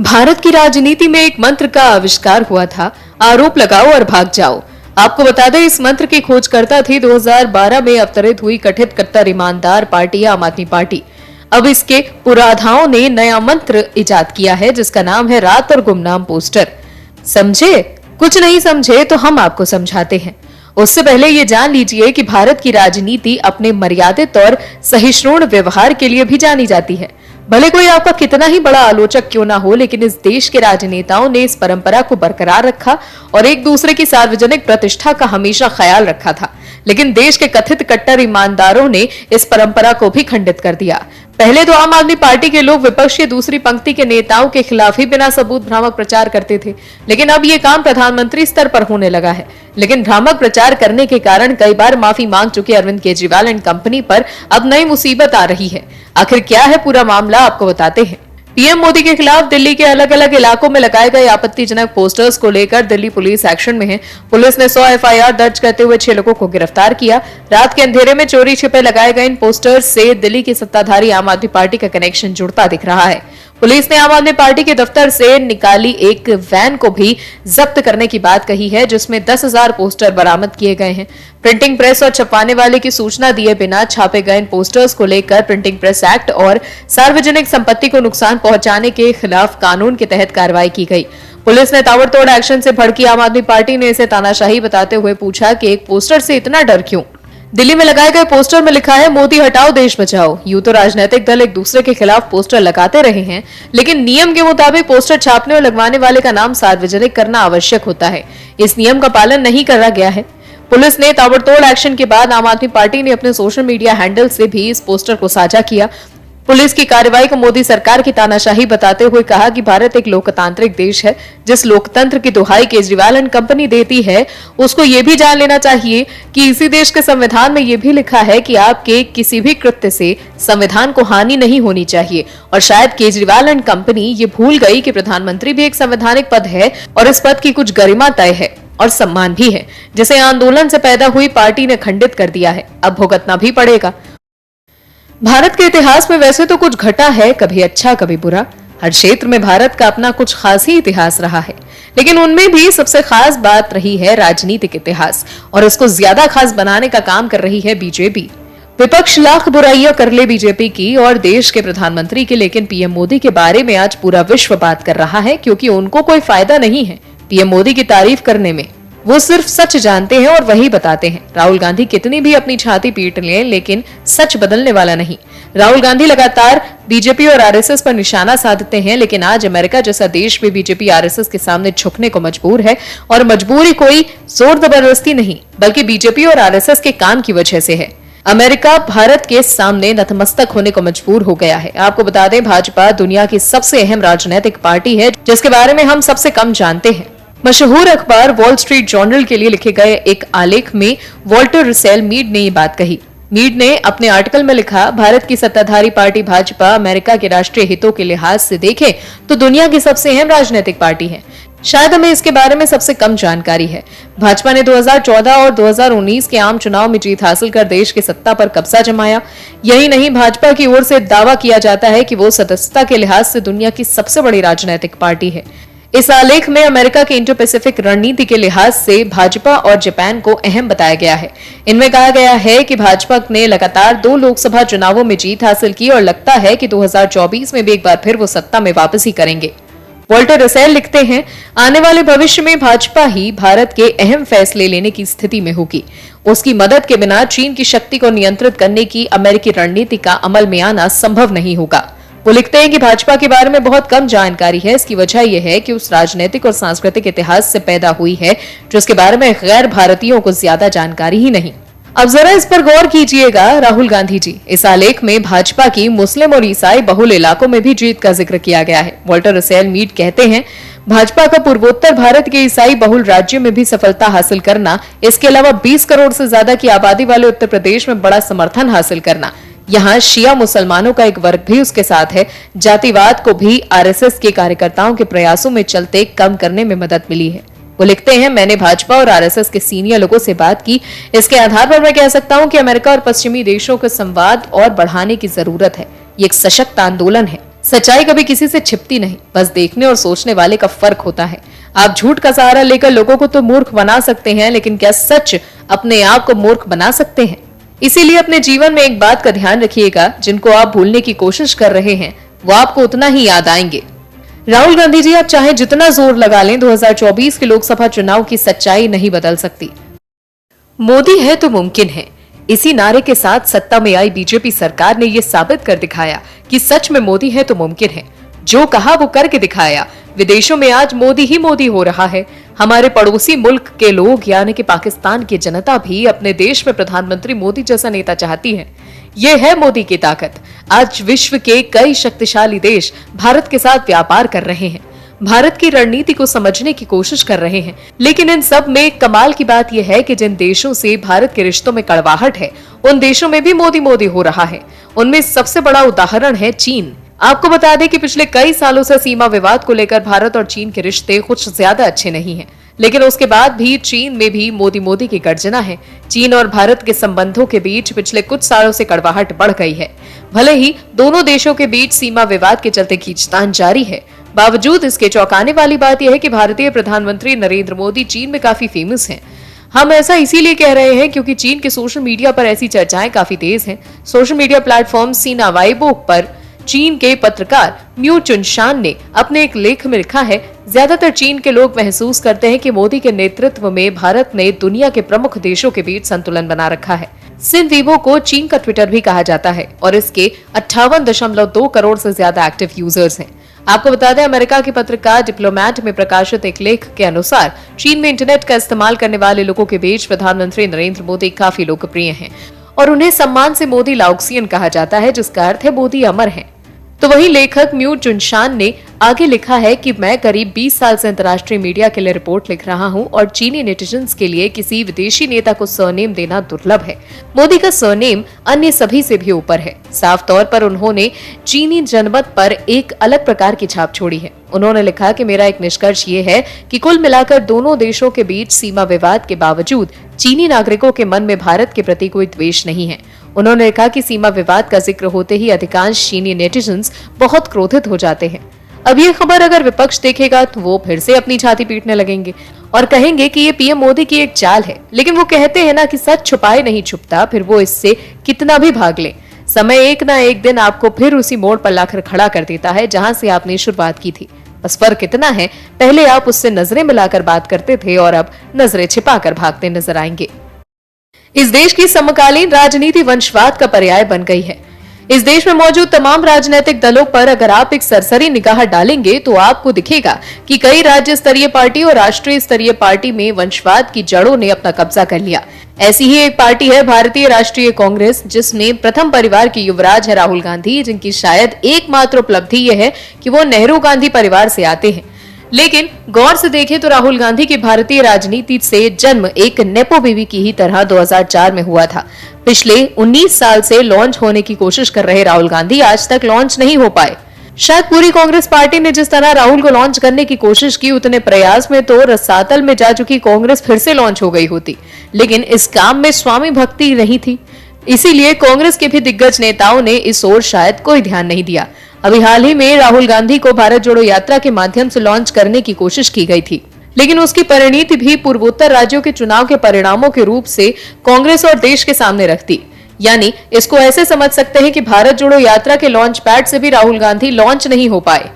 भारत की राजनीति में एक मंत्र का आविष्कार हुआ था, आरोप लगाओ और भाग जाओ। आपको बता दें, इस मंत्र की खोजकर्ता थी 2012 में अवतरित हुई कथित कट्टर ईमानदार पार्टी आम आदमी पार्टी। अब इसके पुराधाओं ने नया मंत्र इजाद किया है जिसका नाम है रात और गुमनाम पोस्टर। समझे? कुछ नहीं समझे तो हम आपको समझाते हैं। उससे पहले ये जान लीजिए कि भारत की राजनीति अपने मर्यादित और सहिष्णु व्यवहार के लिए भी जानी जाती है। भले कोई आपका कितना ही बड़ा आलोचक क्यों ना हो, लेकिन इस देश के राजनेताओं ने इस परंपरा को बरकरार रखा और एक दूसरे की सार्वजनिक प्रतिष्ठा का हमेशा ख्याल रखा था। लेकिन देश के कथित कट्टर ईमानदारों ने इस परंपरा को भी खंडित कर दिया। पहले तो आम आदमी पार्टी के लोग विपक्ष की दूसरी पंक्ति के नेताओं के खिलाफ ही बिना सबूत भ्रामक प्रचार करते थे, लेकिन अब ये काम प्रधानमंत्री स्तर पर होने लगा है। लेकिन भ्रामक प्रचार करने के कारण कई बार माफी मांग चुके अरविंद केजरीवाल एंड कंपनी पर अब नई मुसीबत आ रही है। आखिर क्या है पूरा मामला, आपको बताते हैं। पीएम मोदी के खिलाफ दिल्ली के अलग अलग इलाकों में लगाए गए आपत्तिजनक पोस्टर्स को लेकर दिल्ली पुलिस एक्शन में है। पुलिस ने 100 एफआईआर दर्ज करते हुए 6 लोगों को गिरफ्तार किया। रात के अंधेरे में चोरी छिपे लगाए गए इन पोस्टर्स से दिल्ली की सत्ताधारी आम आदमी पार्टी का कनेक्शन जुड़ता दिख रहा है। पुलिस ने आम आदमी पार्टी के दफ्तर से निकाली एक वैन को भी जब्त करने की बात कही है, जिसमें 10,000 पोस्टर बरामद किए गए हैं। प्रिंटिंग प्रेस और छपवाने वाले की सूचना दिए बिना छापे गए इन पोस्टर्स को लेकर प्रिंटिंग प्रेस एक्ट और सार्वजनिक संपत्ति को नुकसान पहुंचाने के खिलाफ कानून के तहत कार्रवाई की गई। पुलिस ने ताबड़तोड़ एक्शन से भड़की आम आदमी पार्टी ने इसे तानाशाही बताते हुए पूछा कि एक पोस्टर से इतना डर क्यों। दिल्ली में लगाए गए पोस्टर में लिखा है, मोदी हटाओ देश बचाओ। यूं तो राजनीतिक दल एक दूसरे के खिलाफ पोस्टर लगाते रहे हैं, लेकिन नियम के मुताबिक पोस्टर छापने और लगवाने वाले का नाम सार्वजनिक करना आवश्यक होता है। इस नियम का पालन नहीं करा गया है। पुलिस ने ताबड़तोड़ एक्शन के बाद आम आदमी पार्टी ने अपने सोशल मीडिया हैंडल से भी इस पोस्टर को साझा किया। पुलिस की कार्रवाई को मोदी सरकार की तानाशाही बताते हुए कहा कि भारत एक लोकतांत्रिक देश है। जिस लोकतंत्र की दुहाई केजरीवाल एंड कंपनी देती है, उसको ये भी जान लेना चाहिए कि इसी देश के संविधान में ये भी लिखा है कि आपके किसी भी कृत्य से संविधान को हानि नहीं होनी चाहिए। और शायद केजरीवाल एंड कंपनी ये भूल गई कि प्रधानमंत्री भी एक संवैधानिक पद है और इस पद की कुछ गरिमा तय है और सम्मान भी है, जिसे आंदोलन से पैदा हुई पार्टी ने खंडित कर दिया है। अब भुगतना भी पड़ेगा। भारत के इतिहास में वैसे तो कुछ घटा है, कभी अच्छा कभी बुरा। हर क्षेत्र में भारत का अपना कुछ खास ही इतिहास रहा है, लेकिन उनमें भी सबसे खास बात रही है राजनीतिक इतिहास, और इसको ज्यादा खास बनाने का काम कर रही है बीजेपी। विपक्ष लाख बुराइयां कर ले बीजेपी की और देश के प्रधानमंत्री की, लेकिन पीएम मोदी के बारे में आज पूरा विश्व बात कर रहा है, क्योंकि उनको कोई फायदा नहीं है पीएम मोदी की तारीफ करने में। वो सिर्फ सच जानते हैं और वही बताते हैं। राहुल गांधी कितनी भी अपनी छाती पीट लें, लेकिन सच बदलने वाला नहीं। राहुल गांधी लगातार बीजेपी और आरएसएस पर निशाना साधते हैं, लेकिन आज अमेरिका जैसा देश भी बीजेपी आरएसएस के सामने झुकने को मजबूर है, और मजबूरी कोई जोर जबरदस्ती नहीं, बल्कि बीजेपी और आरएसएस के काम की वजह से है। अमेरिका भारत के सामने नतमस्तक होने को मजबूर हो गया है। आपको बता दें, भाजपा दुनिया की सबसे अहम राजनीतिक पार्टी है, जिसके बारे में हम सबसे कम जानते हैं। मशहूर अखबार वॉल स्ट्रीट जर्नल के लिए लिखे गए एक आलेख में वॉल्टर रसेल मीड ने ये बात कही। मीड ने अपने आर्टिकल में लिखा, भारत की सत्ताधारी पार्टी भाजपा अमेरिका के राष्ट्रीय हितों के लिहाज से देखें तो दुनिया की सबसे अहम राजनीतिक पार्टी है। शायद हमें इसके बारे में सबसे कम जानकारी है। भाजपा ने 2014 और 2019 के आम चुनाव में जीत हासिल कर देश की सत्ता पर कब्जा जमाया। यही नहीं, भाजपा की ओर से दावा किया जाता है कि वो सदस्यता के लिहाज से दुनिया की सबसे बड़ी राजनीतिक पार्टी है। इस आलेख में अमेरिका की इंडो पैसिफिक रणनीति के लिहाज से भाजपा और जापान को अहम बताया गया है। इनमें कहा गया है कि भाजपा ने लगातार 2 लोकसभा चुनावों में जीत हासिल की और लगता है कि 2024 में भी एक बार फिर वो सत्ता में वापसी करेंगे। वॉल्टर रसेल लिखते हैं, आने वाले भविष्य में भाजपा ही भारत के अहम फैसले लेने की स्थिति में होगी। उसकी मदद के बिना चीन की शक्ति को नियंत्रित करने की अमेरिकी रणनीति का अमल में आना संभव नहीं होगा। वो लिखते हैं कि भाजपा के बारे में बहुत कम जानकारी है। इसकी वजह यह है कि उस राजनीतिक और सांस्कृतिक इतिहास से पैदा हुई है जिसके बारे में गैर भारतीयों को ज्यादा जानकारी ही नहीं। अब जरा इस पर गौर कीजिएगा, राहुल गांधी जी। इस आलेख में भाजपा की मुस्लिम और ईसाई बहुल इलाकों में भी जीत का जिक्र किया गया है। वॉल्टर रसेल मीड कहते हैं, भाजपा का पूर्वोत्तर भारत के ईसाई बहुल राज्यों में भी सफलता हासिल करना, इसके अलावा 20 करोड़ से ज्यादा की आबादी वाले उत्तर प्रदेश में बड़ा समर्थन हासिल करना, यहाँ शिया मुसलमानों का एक वर्ग भी उसके साथ है, जातिवाद को भी आरएसएस के कार्यकर्ताओं के प्रयासों में चलते कम करने में मदद मिली है। वो लिखते हैं, मैंने भाजपा और आरएसएस के सीनियर लोगों से बात की। इसके आधार पर मैं कह सकता हूं कि अमेरिका और पश्चिमी देशों के संवाद और बढ़ाने की जरूरत है। ये एक सशक्त आंदोलन है। सच्चाई कभी किसी से छिपती नहीं, बस देखने और सोचने वाले का फर्क होता है। आप झूठ का सहारा लेकर लोगों को तो मूर्ख बना सकते हैं, लेकिन क्या सच अपने आप को मूर्ख बना सकते हैं? इसीलिए अपने जीवन में एक बात का ध्यान रखिएगा, जिनको आप भूलने की कोशिश कर रहे हैं वो आपको उतना ही याद आएंगे। राहुल गांधी जी, आप चाहे जितना जोर लगा लें, 2024 के लोकसभा चुनाव की सच्चाई नहीं बदल सकती। मोदी है तो मुमकिन है, इसी नारे के साथ सत्ता में आई बीजेपी सरकार ने यह साबित कर दिखाया कि सच में मोदी है तो मुमकिन है। जो कहा वो करके दिखाया। विदेशों में आज मोदी ही मोदी हो रहा है। हमारे पड़ोसी मुल्क के लोग यानी कि पाकिस्तान की जनता भी अपने देश में प्रधानमंत्री मोदी जैसा नेता चाहती है। ये है मोदी की ताकत। आज विश्व के कई शक्तिशाली देश भारत के साथ व्यापार कर रहे हैं, भारत की रणनीति को समझने की कोशिश कर रहे हैं। लेकिन इन सब में कमाल की बात यह है कि जिन देशों से भारत के रिश्तों में कड़वाहट है, उन देशों में भी मोदी मोदी हो रहा है। उनमें सबसे बड़ा उदाहरण है चीन। आपको बता दें कि पिछले कई सालों से सीमा विवाद को लेकर भारत और चीन के रिश्ते कुछ ज्यादा अच्छे नहीं हैं, लेकिन उसके बाद भी चीन में भी मोदी मोदी की गर्जना है। चीन और भारत के संबंधों के बीच पिछले कुछ सालों से कड़वाहट बढ़ गई है। भले ही दोनों देशों के बीच सीमा विवाद के चलते खींचतान जारी है, बावजूद इसके चौंकाने वाली बात यह है कि भारतीय प्रधानमंत्री नरेंद्र मोदी चीन में काफी फेमस हैं। हम ऐसा इसीलिए कह रहे हैं क्योंकि चीन के सोशल मीडिया पर ऐसी चर्चाएं काफी तेज हैं। सोशल मीडिया प्लेटफॉर्म सीना वाइबो पर चीन के पत्रकार म्यू चुनशान ने अपने एक लेख में लिखा है, ज्यादातर चीन के लोग महसूस करते हैं कि मोदी के नेतृत्व में भारत ने दुनिया के प्रमुख देशों के बीच संतुलन बना रखा है। सिन वीबो को चीन का ट्विटर भी कहा जाता है और इसके 58.2 करोड़ से ज्यादा एक्टिव यूजर्स हैं। आपको बता दें, अमेरिका के पत्रकार डिप्लोमैट में प्रकाशित एक लेख के अनुसार चीन में इंटरनेट का इस्तेमाल करने वाले लोगों के बीच प्रधानमंत्री नरेंद्र मोदी काफी लोकप्रिय हैं और उन्हें सम्मान से मोदी लाउक्सियन कहा जाता है, जिसका अर्थ है मोदी अमर है। तो वही लेखक म्यू चुनशान ने आगे लिखा है कि मैं करीब 20 साल से अंतर्राष्ट्रीय मीडिया के लिए रिपोर्ट लिख रहा हूं और चीनी नेटिजन्स के लिए किसी विदेशी नेता को सरनेम देना दुर्लभ है। मोदी का सरनेम अन्य सभी से भी ऊपर है। साफ तौर पर उन्होंने चीनी जनमत पर एक अलग प्रकार की छाप छोड़ी है। उन्होंने लिखा कि मेरा एक निष्कर्ष ये है कि कुल मिलाकर दोनों देशों के बीच सीमा विवाद के बावजूद चीनी नागरिकों के मन में भारत के प्रति कोई द्वेष नहीं है। उन्होंने कहा कि सीमा विवाद का जिक्र होते ही अधिकांश चीनी नेटिजन्स बहुत क्रोधित हो जाते हैं। अब ये खबर अगर विपक्ष देखेगा तो वो फिर से अपनी छाती पीटने लगेंगे और कहेंगे कि ये पीएम मोदी की एक चाल है। लेकिन वो कहते हैं ना कि सच छुपाए नहीं छुपता, फिर वो इससे कितना भी भाग ले, समय एक ना एक दिन आपको फिर उसी मोड़ पर लाकर खड़ा कर देता है जहां से आपने शुरुआत की थी। बस फर्क इतना है, पहले आप उससे नजरें मिलाकर बात करते थे और अब नजरें छिपाकर भागते नजर आएंगे। इस देश की समकालीन राजनीति वंशवाद का पर्याय बन गई है। इस देश में मौजूद तमाम राजनीतिक दलों पर अगर आप एक सरसरी निगाह डालेंगे तो आपको दिखेगा कि कई राज्य स्तरीय पार्टी और राष्ट्रीय स्तरीय पार्टी में वंशवाद की जड़ों ने अपना कब्जा कर लिया। ऐसी ही एक पार्टी है भारतीय राष्ट्रीय कांग्रेस, जिसमें प्रथम परिवार के युवराज है राहुल गांधी, जिनकी शायद एकमात्र उपलब्धि यह है कि वो नेहरू गांधी परिवार से आते हैं। लेकिन गौर से देखें तो राहुल गांधी की भारतीय राजनीति से जन्म एक नेपो बीवी की ही तरह 2004 में हुआ था। पिछले 19 साल से लॉन्च होने की कोशिश कर रहे राहुल गांधी आज तक लॉन्च नहीं हो पाए। शायद पूरी कांग्रेस पार्टी ने जिस तरह राहुल को लॉन्च करने की कोशिश की, उतने प्रयास में तो रसातल में जा चुकी कांग्रेस फिर से लॉन्च हो गई होती। लेकिन इस काम में स्वामी भक्ति नहीं थी, इसीलिए कांग्रेस के भी दिग्गज नेताओं ने इस ओर शायद कोई ध्यान नहीं दिया। अभी हाल ही में राहुल गांधी को भारत जोड़ो यात्रा के माध्यम से लॉन्च करने की कोशिश की गई थी, लेकिन उसकी परिणति भी पूर्वोत्तर राज्यों के चुनाव के परिणामों के रूप से कांग्रेस और देश के सामने रखती। यानी इसको ऐसे समझ सकते हैं कि भारत जोड़ो यात्रा के लॉन्च पैड से भी राहुल गांधी लॉन्च नहीं हो पाए।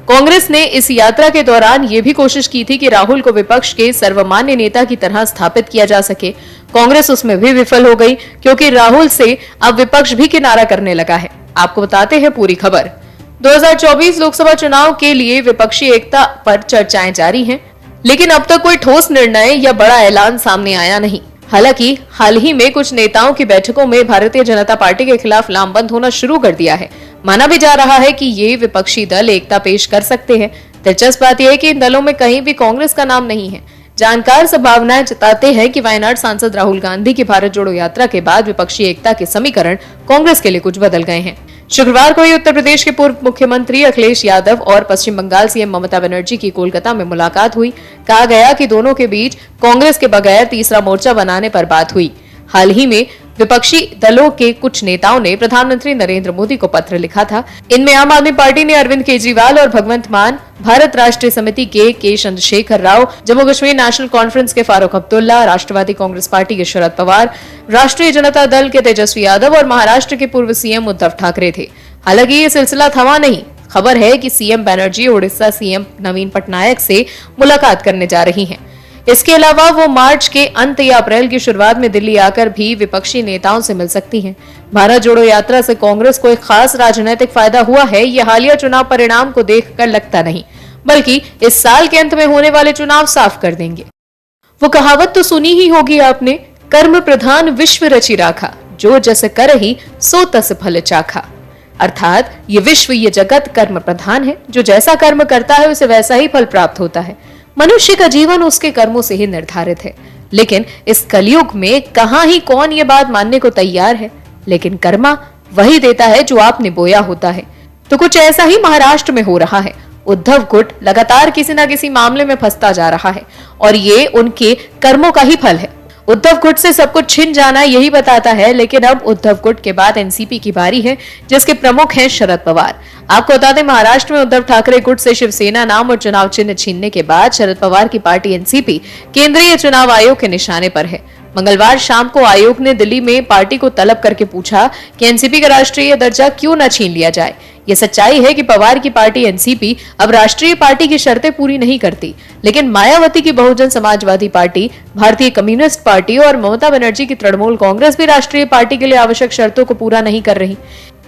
कांग्रेस ने इस यात्रा के दौरान ये भी कोशिश की थी कि राहुल को विपक्ष के सर्वमान्य नेता की तरह स्थापित किया जा सके। कांग्रेस उसमें भी विफल हो गई, क्योंकि राहुल से अब विपक्ष भी किनारा करने लगा है। आपको बताते हैं पूरी खबर। 2024 लोकसभा चुनाव के लिए विपक्षी एकता पर चर्चाएं जारी हैं, लेकिन अब तक कोई ठोस निर्णय या बड़ा ऐलान सामने आया नहीं। हालांकि हाल ही में कुछ नेताओं की बैठकों में भारतीय जनता पार्टी के खिलाफ लामबंद होना शुरू कर दिया है। माना भी जा रहा है कि ये विपक्षी दल एकता पेश कर सकते हैं। दिलचस्प बात यह है कि इन दलों में कहीं भी कांग्रेस का नाम नहीं है। जानकार संभावनाएं जताते हैं कि वायनाड सांसद राहुल गांधी की भारत जोड़ो यात्रा के बाद विपक्षी एकता के समीकरण कांग्रेस के लिए कुछ बदल गए हैं। शुक्रवार को ही उत्तर प्रदेश के पूर्व मुख्यमंत्री अखिलेश यादव और पश्चिम बंगाल सीएम ममता बनर्जी की कोलकाता में मुलाकात हुई। कहा गया कि दोनों के बीच कांग्रेस के बगैर तीसरा मोर्चा बनाने पर बात हुई। हाल ही में विपक्षी दलों के कुछ नेताओं ने प्रधानमंत्री नरेंद्र मोदी को पत्र लिखा था। इनमें आम आदमी पार्टी ने अरविंद केजरीवाल और भगवंत मान, भारत राष्ट्रीय समिति के चंद्रशेखर राव, जम्मू कश्मीर नेशनल कॉन्फ्रेंस के फारूक अब्दुल्ला, राष्ट्रवादी कांग्रेस पार्टी के शरद पवार, राष्ट्रीय जनता दल के तेजस्वी यादव और महाराष्ट्र के पूर्व सीएम उद्धव ठाकरे थे। हालांकि ये सिलसिला थमा नहीं। खबर है कि सीएम बनर्जी उड़ीसा सीएम नवीन पटनायक से मुलाकात करने जा रही हैं। इसके अलावा वो मार्च के अंत या अप्रैल की शुरुआत में दिल्ली आकर भी विपक्षी नेताओं से मिल सकती हैं। भारत जोड़ो यात्रा से कांग्रेस को एक खास राजनीतिक फायदा हुआ है, ये हालिया चुनाव परिणाम को देखकर लगता नहीं, बल्कि इस साल के अंत में होने वाले चुनाव साफ कर देंगे। वो कहावत तो सुनी ही होगी आपने, कर्म प्रधान विश्व रचि राखा, जो जस करहि सो तस फल चाखा। अर्थात ये विश्व, ये जगत कर्म प्रधान है। जो जैसा कर्म करता है उसे वैसा ही फल प्राप्त होता है। मनुष्य का जीवन उसके कर्मों से ही निर्धारित है। लेकिन इस कलयुग में कहां ही कौन ये बात मानने को तैयार है। लेकिन कर्मा वही देता है जो आपने बोया होता है। तो कुछ ऐसा ही महाराष्ट्र में हो रहा है। उद्धव गुट लगातार किसी न किसी मामले में फंसता जा रहा है और ये उनके कर्मों का ही फल है। उद्धव गुट से सब कुछ छिन जाना यही बताता है। लेकिन अब उद्धव गुट के बाद एनसीपी की बारी है, जिसके प्रमुख हैं शरद पवार। आपको बता दें, महाराष्ट्र में उद्धव ठाकरे गुट से शिवसेना नाम और चुनाव चिन्ह छीनने के बाद शरद पवार की पार्टी एनसीपी केंद्रीय चुनाव आयोग के निशाने पर है। मंगलवार शाम को आयोग ने दिल्ली में पार्टी को तलब करके पूछा कि एनसीपी का राष्ट्रीय दर्जा क्यों न छीन लिया जाए। ये सच्चाई है कि पवार की पार्टी एनसीपी अब राष्ट्रीय पार्टी की शर्तें पूरी नहीं करती, लेकिन मायावती की बहुजन समाजवादी पार्टी, भारतीय कम्युनिस्ट पार्टी और ममता बनर्जी की तृणमूल कांग्रेस भी राष्ट्रीय पार्टी के लिए आवश्यक शर्तों को पूरा नहीं कर रही।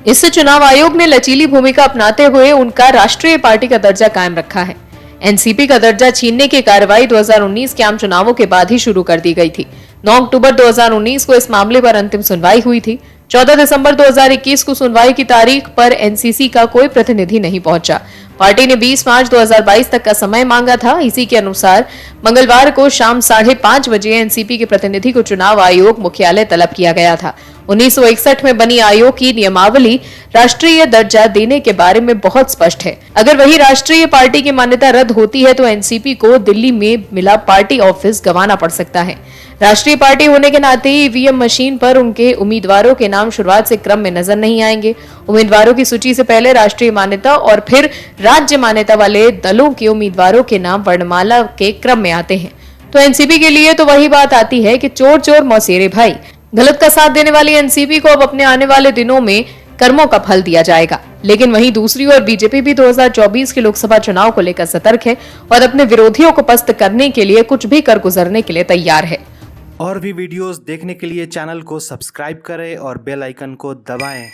इससे चुनाव आयोग ने लचीली भूमिका अपनाते हुए उनका राष्ट्रीय पार्टी का दर्जा कायम रखा है। एनसीपी का दर्जा छीनने की कार्रवाई 2019 के आम चुनावों के बाद ही शुरू कर दी गई थी। 9 अक्टूबर 2019 को इस मामले पर अंतिम सुनवाई हुई थी। 14 दिसंबर 2021 को सुनवाई की तारीख पर एनसीसी का कोई प्रतिनिधि नहीं पहुंचा। पार्टी ने 20 मार्च 2022 तक का समय मांगा था। इसी के अनुसार मंगलवार को शाम 5:30 बजे एनसीपी के प्रतिनिधि को चुनाव आयोग मुख्यालय तलब किया गया था। 1961 में बनी आयोग की नियमावली राष्ट्रीय दर्जा देने के बारे में बहुत स्पष्ट है। अगर वही राष्ट्रीय पार्टी की मान्यता रद्द होती है तो एनसीपी को दिल्ली में मिला पार्टी ऑफिस गंवाना पड़ सकता है। राष्ट्रीय पार्टी होने के नाते ईवीएम मशीन पर उनके उम्मीदवारों के नाम शुरुआत से क्रम में नजर नहीं आएंगे। उम्मीदवारों की सूची से पहले राष्ट्रीय मान्यता और फिर राज्य मान्यता वाले दलों के उम्मीदवारों के नाम वर्णमाला के क्रम में आते हैं। तो एनसीपी के लिए तो वही बात आती है कि चोर चोर मौसेरे भाई। गलत का साथ देने वाली एनसीपी को अब अपने आने वाले दिनों में कर्मों का फल दिया जाएगा। लेकिन वहीं दूसरी ओर बीजेपी भी 2024 के लोकसभा चुनाव को लेकर सतर्क है और अपने विरोधियों को पस्त करने के लिए कुछ भी कर गुजरने के लिए तैयार है। और भी वीडियोस देखने के लिए चैनल को सब्सक्राइब करें और बेल आइकन को दबाएं।